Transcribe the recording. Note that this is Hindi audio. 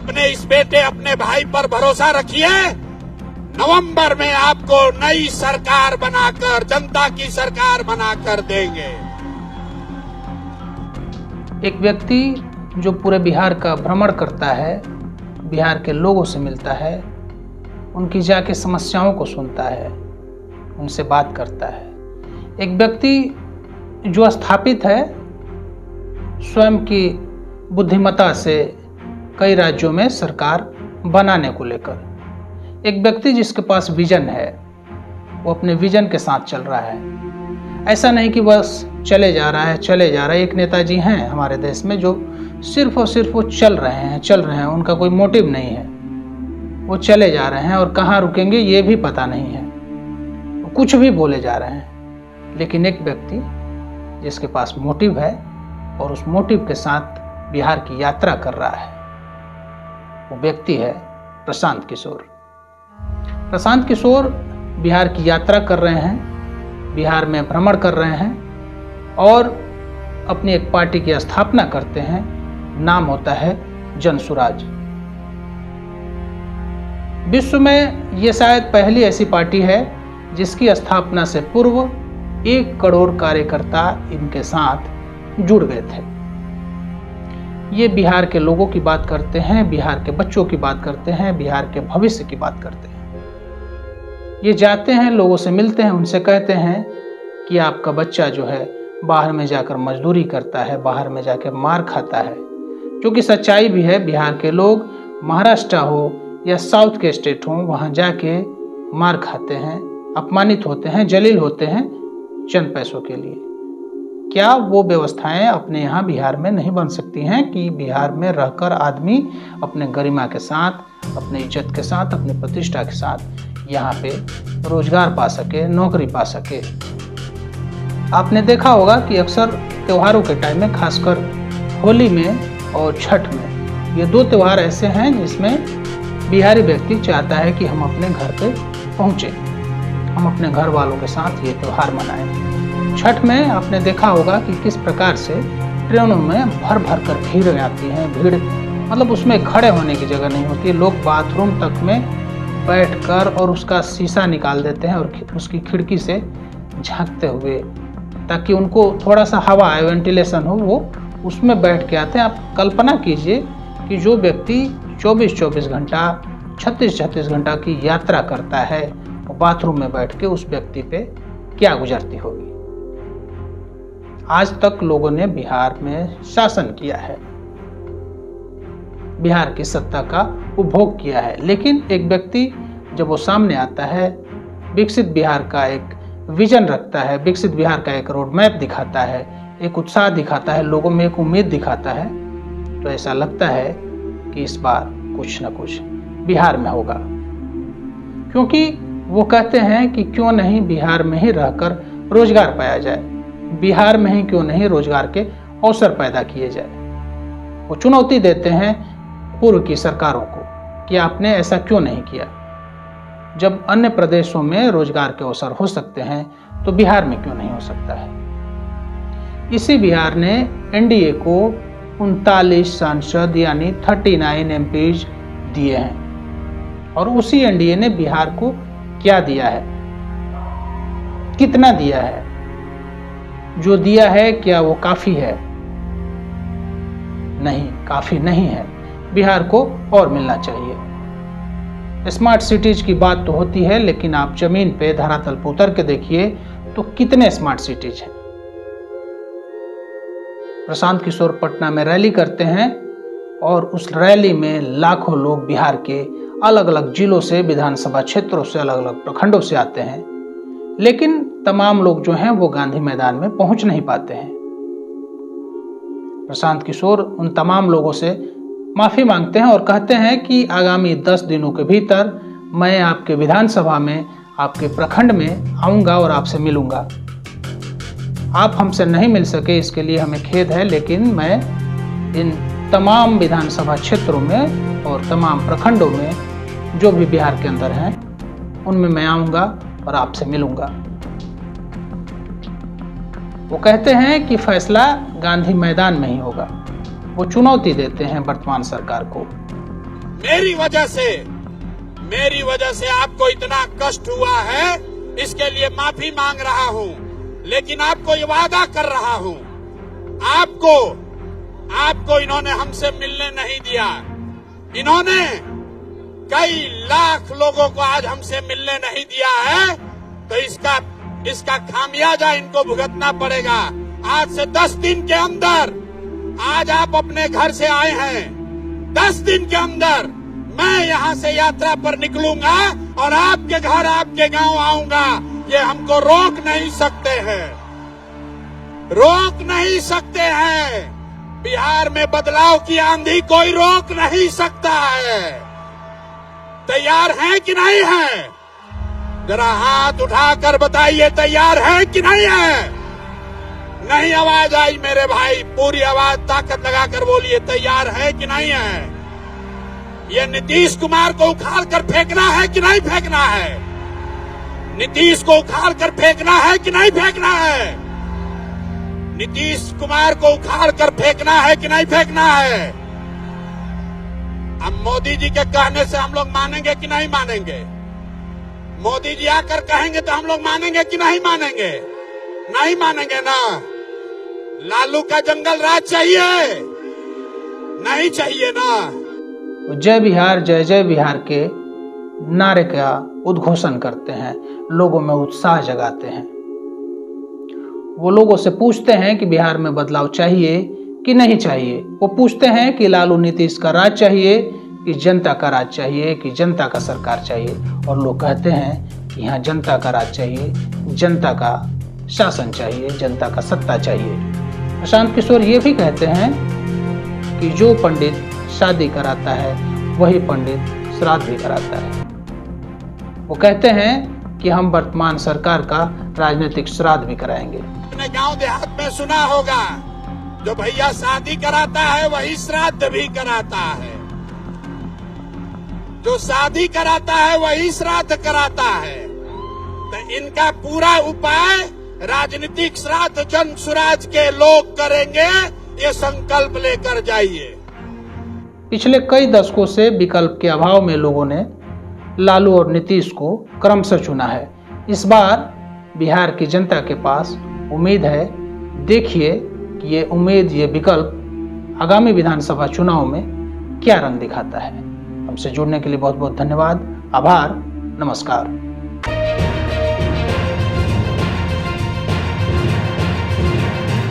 अपने इस बेटे अपने भाई पर भरोसा रखिए। नवंबर में आपको नई सरकार बनाकर, जनता की सरकार बनाकर देंगे। एक व्यक्ति जो पूरे बिहार का भ्रमण करता है, बिहार के लोगों से मिलता है, उनकी जाके समस्याओं को सुनता है, उनसे बात करता है। एक व्यक्ति जो स्थापित है स्वयं की बुद्धिमत्ता से कई राज्यों में सरकार बनाने को लेकर। एक व्यक्ति जिसके पास विजन है, वो अपने विजन के साथ चल रहा है। ऐसा नहीं कि बस चले जा रहा है। एक नेताजी हैं हमारे देश में जो सिर्फ और सिर्फ वो चल रहे हैं, उनका कोई मोटिव नहीं है। वो चले जा रहे हैं और कहाँ रुकेंगे ये भी पता नहीं है, वो कुछ भी बोले जा रहे हैं। लेकिन एक व्यक्ति जिसके पास मोटिव है और उस मोटिव के साथ बिहार की यात्रा कर रहा है, वो व्यक्ति है प्रशांत किशोर। प्रशांत किशोर बिहार की यात्रा कर रहे हैं, बिहार में भ्रमण कर रहे हैं और अपनी एक पार्टी की स्थापना करते हैं। नाम होता है जनसुराज। विश्व में ये शायद पहली ऐसी पार्टी है जिसकी स्थापना से पूर्व 1 करोड़ कार्यकर्ता इनके साथ जुड़ गए थे। ये बिहार के लोगों की बात करते हैं, बिहार के बच्चों की बात करते हैं, बिहार के भविष्य की बात करते हैं। ये जाते हैं, लोगों से मिलते हैं, उनसे कहते हैं कि आपका बच्चा जो है बाहर में जाकर मजदूरी करता है, बाहर में जाकर मार खाता है। जो कि सच्चाई भी है। बिहार के लोग महाराष्ट्र हो या साउथ के स्टेट हो, वहाँ जाके मार खाते हैं, अपमानित होते हैं, जलील होते हैं चंद पैसों के लिए। क्या वो व्यवस्थाएं अपने यहाँ बिहार में नहीं बन सकती हैं कि बिहार में रहकर आदमी अपने गरिमा के साथ, अपने इज्जत के साथ, अपने प्रतिष्ठा के साथ यहाँ पे रोजगार पा सके, नौकरी पा सके? आपने देखा होगा कि अक्सर त्योहारों के टाइम में, खासकर होली में और छठ में, ये 2 त्यौहार ऐसे हैं जिसमें बिहारी व्यक्ति चाहता है कि हम अपने घर पे पहुँचे, हम अपने घर वालों के साथ ये त्यौहार मनाएं। छठ में आपने देखा होगा कि किस प्रकार से ट्रेनों में भर भर कर भीड़ आती है। भीड़ मतलब उसमें खड़े होने की जगह नहीं होती है। लोग बाथरूम तक में बैठकर और उसका शीशा निकाल देते हैं और उसकी खिड़की से झांकते हुए, ताकि उनको थोड़ा सा हवा आए, वेंटिलेशन हो, वो उसमें बैठ के आते हैं। आप कल्पना कीजिए कि जो व्यक्ति 24-24 घंटा, 36-36 घंटा की यात्रा करता है, वो बाथरूम में बैठ के उस व्यक्ति पे क्या गुजरती होगी। आज तक लोगों ने बिहार में शासन किया है, बिहार की सत्ता का उपभोग किया है, लेकिन एक व्यक्ति जब वो सामने आता है, विकसित बिहार का एक विजन रखता है, विकसित बिहार का एक रोड मैप दिखाता है, एक उत्साह दिखाता है, लोगों में एक उम्मीद दिखाता है, तो ऐसा लगता है कि इस बार कुछ न कुछ बिहार में होगा। क्योंकि वो कहते हैं कि क्यों नहीं बिहार में ही रहकर रोजगार पाया जाए, बिहार में ही क्यों नहीं रोजगार के अवसर पैदा किए जाए। वो चुनौती देते हैं पूर्व की सरकारों को कि आपने ऐसा क्यों नहीं किया। जब अन्य प्रदेशों में रोजगार के अवसर हो सकते हैं तो बिहार में क्यों नहीं हो सकता है। इसी बिहार ने एनडीए को 39 सांसद यानी 39 एमपीज दिए हैं। और उसी एनडीए ने बिहार को क्या दिया है, कितना दिया है, जो दिया है क्या वो काफी है? नहीं, काफी नहीं है। बिहार को और मिलना चाहिए। स्मार्ट सिटीज की बात तो होती है, लेकिन आप जमीन पे, धरातल पर उतर के देखिए तो कितने स्मार्ट सिटीज हैं। प्रशांत किशोर पटना में रैली करते हैं और उस रैली में लाखों लोग बिहार के अलग अलग जिलों से, विधानसभा क्षेत्रों से, अलग अलग प्रखंडों से आते हैं, लेकिन तमाम लोग जो हैं वो गांधी मैदान में पहुंच नहीं पाते हैं। प्रशांत किशोर उन तमाम लोगों से माफी मांगते हैं और कहते हैं कि आगामी 10 दिनों के भीतर मैं आपके विधानसभा में, आपके प्रखंड में आऊंगा और आपसे मिलूंगा। आप हमसे नहीं मिल सके, इसके लिए हमें खेद है, लेकिन मैं इन तमाम विधानसभा क्षेत्रों में और तमाम प्रखंडों में जो भी बिहार के अंदर हैं, उनमें मैं आऊंगा और आपसे मिलूंगा। वो कहते हैं कि फैसला गांधी मैदान में ही होगा। वो चुनौती देते हैं वर्तमान सरकार को मेरी वजह से आपको इतना कष्ट हुआ है, इसके लिए माफी मांग रहा हूं। लेकिन आपको ये वादा कर रहा हूं, आपको इन्होंने हमसे मिलने नहीं दिया। इन्होंने कई लाख लोगों को आज हमसे मिलने नहीं दिया है, तो इसका खामियाजा इनको भुगतना पड़ेगा। आज से 10 दिन के अंदर, आज आप अपने घर से आए हैं, 10 दिन के अंदर मैं यहां से यात्रा पर निकलूंगा और आपके घर, आपके गांव आऊंगा। ये हमको रोक नहीं सकते हैं, रोक नहीं सकते हैं। बिहार में बदलाव की आंधी कोई रोक नहीं सकता है। तैयार हैं कि नहीं है? जरा हाथ उठाकर बताइए, तैयार हैं कि नहीं है? नहीं आवाज आई मेरे भाई, पूरी आवाज ताकत लगाकर बोलिए, तैयार है कि नहीं है? ये नीतीश कुमार को उखाड़ कर फेंकना है कि नहीं फेंकना है? नीतीश को उखाड़ कर फेंकना है कि नहीं फेंकना है? नीतीश कुमार को उखाड़ कर फेंकना है कि नहीं फेंकना है? अब मोदी जी के कहने से हम लोग मानेंगे कि नहीं मानेंगे? मोदी जी आकर कहेंगे तो हम लोग मानेंगे कि नहीं मानेंगे? नहीं मानेंगे ना। लालू का जंगल राज चाहिए? नहीं चाहिए ना। जय बिहार, जय जय बिहार के नारे का उद्घोषण करते हैं, लोगों में उत्साह जगाते हैं। वो लोगों से पूछते हैं कि बिहार में बदलाव चाहिए कि नहीं चाहिए। वो पूछते हैं कि लालू नीतीश का राज चाहिए कि जनता का राज चाहिए, कि जनता का सरकार चाहिए। और लोग कहते हैं कि यहाँ जनता का राज चाहिए, जनता का शासन चाहिए, जनता का सत्ता चाहिए। प्रशांत किशोर ये भी कहते हैं कि जो पंडित शादी कराता है वही पंडित श्राद्ध भी कराता है। वो कहते हैं कि हम वर्तमान सरकार का राजनीतिक श्राद्ध भी कराएंगे। अपने गांव देहात में सुना होगा, जो भैया शादी कराता है वही श्राद्ध भी कराता है, जो शादी कराता है वही श्राद्ध कराता है। तो इनका पूरा उपाय राजनीतिक श्राद्ध जन सुराज के लोग करेंगे, ये संकल्प लेकर जाइए। पिछले कई दशकों से विकल्प के अभाव में लोगों ने लालू और नीतीश को क्रमशः चुना है। इस बार बिहार की जनता के पास उम्मीद है। देखिए कि ये उम्मीद, ये विकल्प आगामी विधानसभा चुनाव में क्या रंग दिखाता है। हमसे जुड़ने के लिए बहुत बहुत धन्यवाद, आभार, नमस्कार।